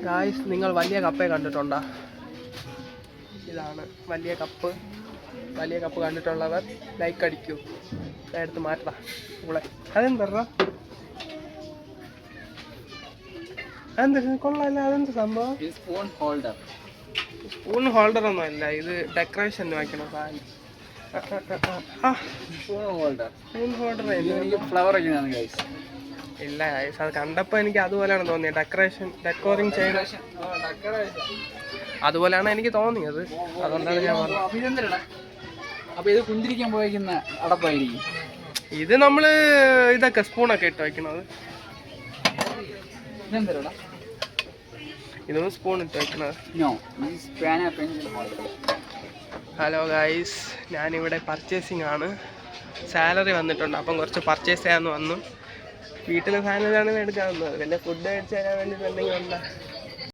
Guys, നിങ്ങൾ വലിയ കപ്പയെ കണ്ടിട്ടുണ്ടോ? ഇതാണ് വലിയ കപ്പ്. വലിയ കപ്പ് കണ്ടിട്ടുള്ളവർ ലൈക്ക് അടിക്കൂ. എടുത്ത് മാറ്റടാ ഇവിടെ. അതെന്താ കൊള്ളാല്ല? അതെന്ത് സംഭവം? സ്പൂൺ ഹോൾഡർ ഒന്നും അല്ല, ഇത് ഡെക്കറേഷൻ വെക്കണം സാധനം. സ്പൂൺ ഹോൾഡർ ഫ്ലവർ ഒക്കെയാണ്. ഇല്ല ഗൈസ്, അത് കണ്ടപ്പോൾ എനിക്ക് അതുപോലെയാണ് തോന്നിയത്. ഡെക്കോറിങ് ചെയ്യണം അതുപോലെയാണ് എനിക്ക് തോന്നിയത്. അതുകൊണ്ടാണ് ഞാൻ പറഞ്ഞത്. അപ്പൊ ഇത് കുന്തിരിക്കാൻ പോയിരിക്കുന്ന അടപ്പായിരിക്കും. ഇത് നമ്മള് ഇതൊക്കെ സ്പൂണൊക്കെ ഇട്ട് വെക്കണത്. ഇതൊന്നും സ്പൂൺ ഇട്ട് വെക്കണത്. ഹലോ ഗൈസ്, ഞാനിവിടെ പർച്ചേസിങ് ആണ്. സാലറി വന്നിട്ടുണ്ട്, അപ്പം കുറച്ച് പർച്ചേസ് ചെയ്യാമെന്ന് വന്നു. വീട്ടിലെ സാധനമാണ് എടുക്കാൻ വന്നത്. വല്ല ഫുഡ് മേടിച്ച് തരാൻ വേണ്ടിയിട്ട് എന്തെങ്കിലും ഉണ്ടോ?